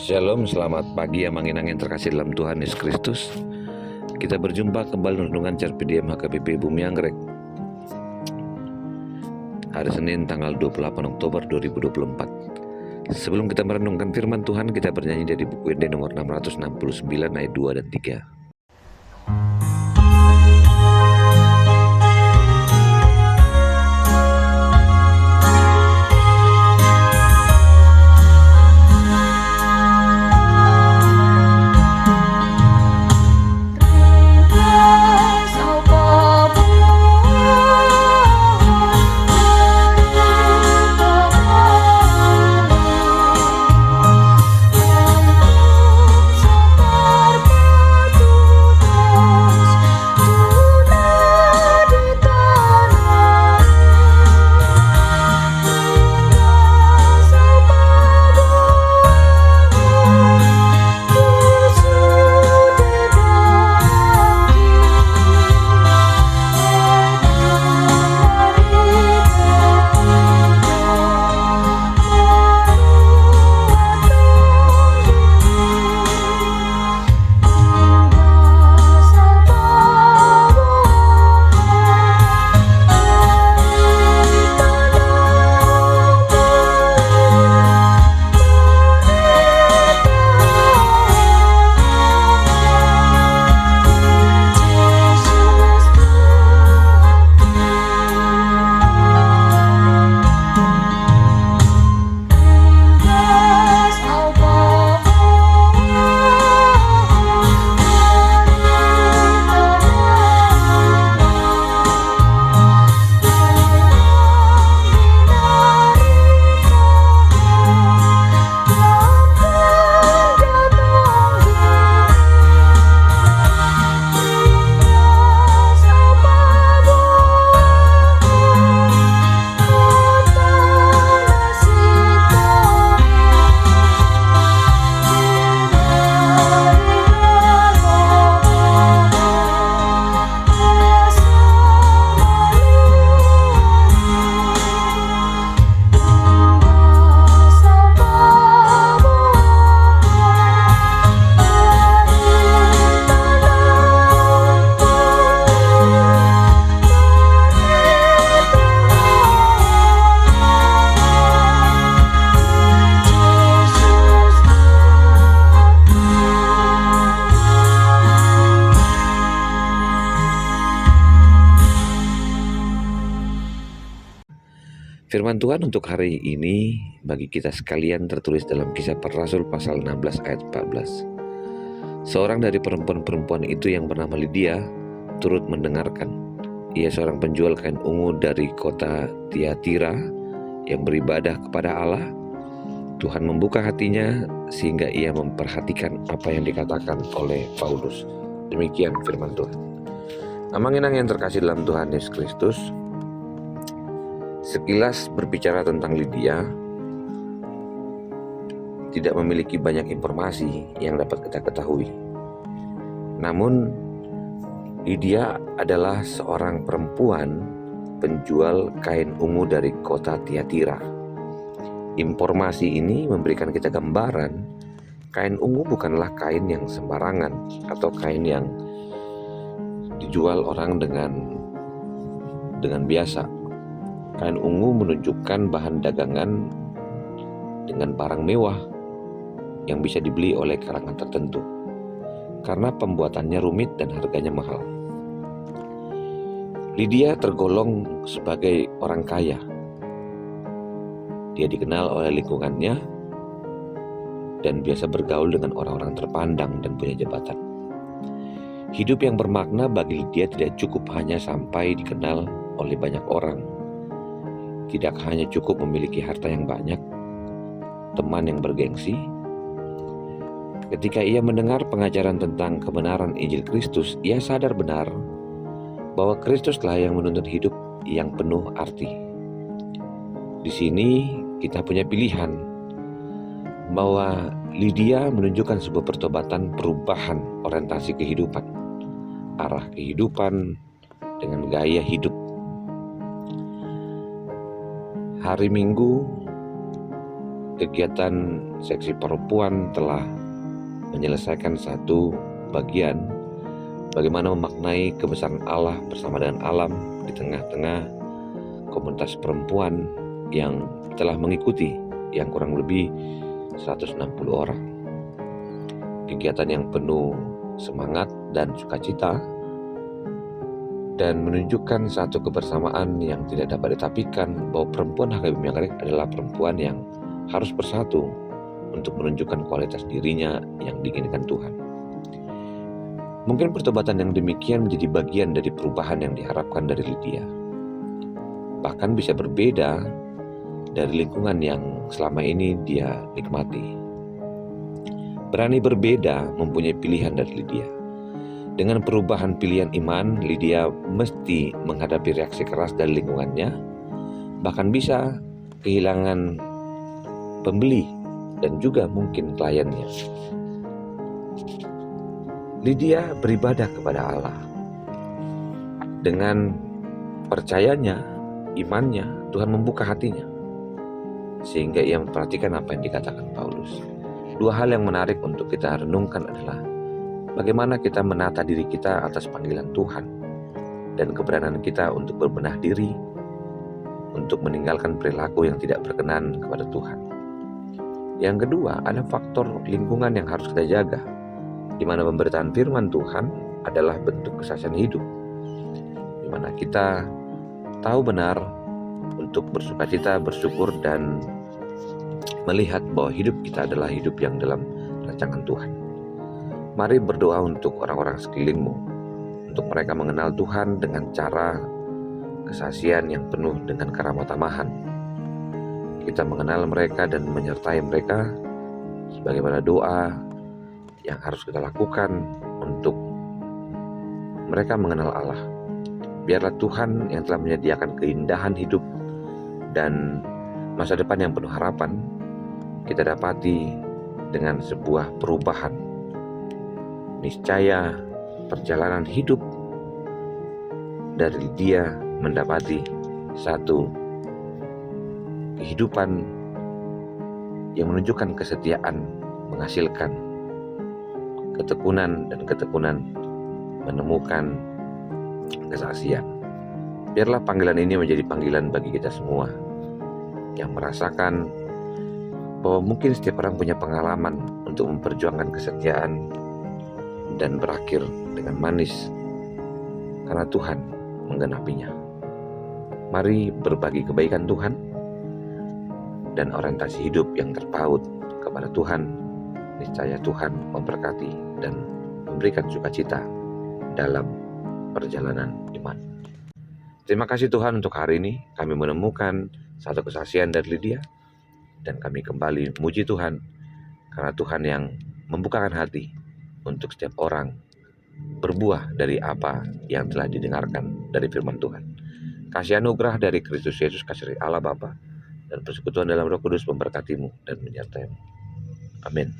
Shalom, selamat pagi yang terkasih dalam Tuhan Yesus Kristus. Kita berjumpa kembali renungan Carpe Diem HKBP Bumi Anggrek. Hari Senin tanggal 28 Oktober 2024. Sebelum kita merenungkan firman Tuhan, kita bernyanyi dari buku Ende nomor 669 ayat 2 dan 3. Firman Tuhan untuk hari ini bagi kita sekalian tertulis dalam Kisah Para Rasul pasal 16 ayat 14. Seorang dari perempuan-perempuan itu yang bernama Lydia turut mendengarkan. Ia seorang penjual kain ungu dari kota Tiatira yang beribadah kepada Allah. Tuhan membuka hatinya sehingga ia memperhatikan apa yang dikatakan oleh Paulus. Demikian firman Tuhan. Amang-inang yang terkasih dalam Tuhan Yesus Kristus, sekilas berbicara tentang Lydia, tidak memiliki banyak informasi yang dapat kita ketahui. Namun, Lydia adalah seorang perempuan penjual kain ungu dari kota Tiatira. Informasi ini memberikan kita gambaran kain ungu bukanlah kain yang sembarangan atau kain yang dijual orang dengan biasa. Kain ungu menunjukkan bahan dagangan dengan barang mewah yang bisa dibeli oleh kalangan tertentu karena pembuatannya rumit dan harganya mahal. Lydia tergolong sebagai orang kaya. Dia dikenal oleh lingkungannya dan biasa bergaul dengan orang-orang terpandang dan punya jabatan. Hidup yang bermakna bagi Lydia tidak cukup hanya sampai dikenal oleh banyak orang. Tidak hanya cukup memiliki harta yang banyak, teman yang bergengsi. Ketika ia mendengar pengajaran tentang kebenaran Injil Kristus, ia sadar benar bahwa Kristuslah yang menuntut hidup yang penuh arti. Di sini kita punya pilihan bahwa Lydia menunjukkan sebuah pertobatan perubahan orientasi kehidupan, arah kehidupan dengan gaya hidup. Hari Minggu kegiatan seksi perempuan telah menyelesaikan satu bagian bagaimana memaknai kebesaran Allah bersama dengan alam di tengah-tengah komunitas perempuan yang telah mengikuti yang kurang lebih 160 orang. Kegiatan yang penuh semangat dan sukacita dan menunjukkan satu kebersamaan yang tidak dapat ditapikan bahwa perempuan HKBP Manggarai adalah perempuan yang harus bersatu untuk menunjukkan kualitas dirinya yang diinginkan Tuhan. Mungkin pertobatan yang demikian menjadi bagian dari perubahan yang diharapkan dari Lydia. Bahkan bisa berbeda dari lingkungan yang selama ini dia nikmati. Berani berbeda mempunyai pilihan dari Lydia. Dengan perubahan pilihan iman, Lydia mesti menghadapi reaksi keras dari lingkungannya, bahkan bisa kehilangan pembeli dan juga mungkin kliennya. Lydia beribadah kepada Allah. Dengan percayanya, imannya, Tuhan membuka hatinya, sehingga ia memperhatikan apa yang dikatakan Paulus. Dua hal yang menarik untuk kita renungkan adalah bagaimana kita menata diri kita atas panggilan Tuhan dan keberanian kita untuk berbenah diri, untuk meninggalkan perilaku yang tidak berkenan kepada Tuhan. Yang kedua, ada faktor lingkungan yang harus kita jaga, di mana pemberitaan firman Tuhan adalah bentuk kesaksian hidup, di mana kita tahu benar untuk bersukacita, bersyukur, dan melihat bahwa hidup kita adalah hidup yang dalam rancangan Tuhan. Mari berdoa untuk orang-orang sekelilingmu, untuk mereka mengenal Tuhan dengan cara kesaksian yang penuh dengan karamah-tamahan. Kita mengenal mereka dan menyertai mereka sebagaimana doa yang harus kita lakukan untuk mereka mengenal Allah. Biarlah Tuhan yang telah menyediakan keindahan hidup dan masa depan yang penuh harapan kita dapati dengan sebuah perubahan. Niscaya perjalanan hidup dari dia mendapati satu kehidupan yang menunjukkan kesetiaan, menghasilkan ketekunan, dan ketekunan menemukan kesaksian. Biarlah panggilan ini menjadi panggilan bagi kita semua yang merasakan bahwa mungkin setiap orang punya pengalaman untuk memperjuangkan kesetiaan dan berakhir dengan manis karena Tuhan menggenapinya. Mari berbagi kebaikan Tuhan dan orientasi hidup yang terpaut kepada Tuhan. Niscaya Tuhan memberkati dan memberikan sukacita dalam perjalanan iman. Terima kasih Tuhan untuk hari ini kami menemukan satu kesaksian dari Lydia, dan kami kembali memuji Tuhan karena Tuhan yang membukakan hati untuk setiap orang berbuah dari apa yang telah didengarkan dari firman Tuhan. Kasih anugerah dari Kristus Yesus, kasih Allah Bapa, dan persekutuan dalam Roh Kudus memberkatimu dan menyertaimu. Amin.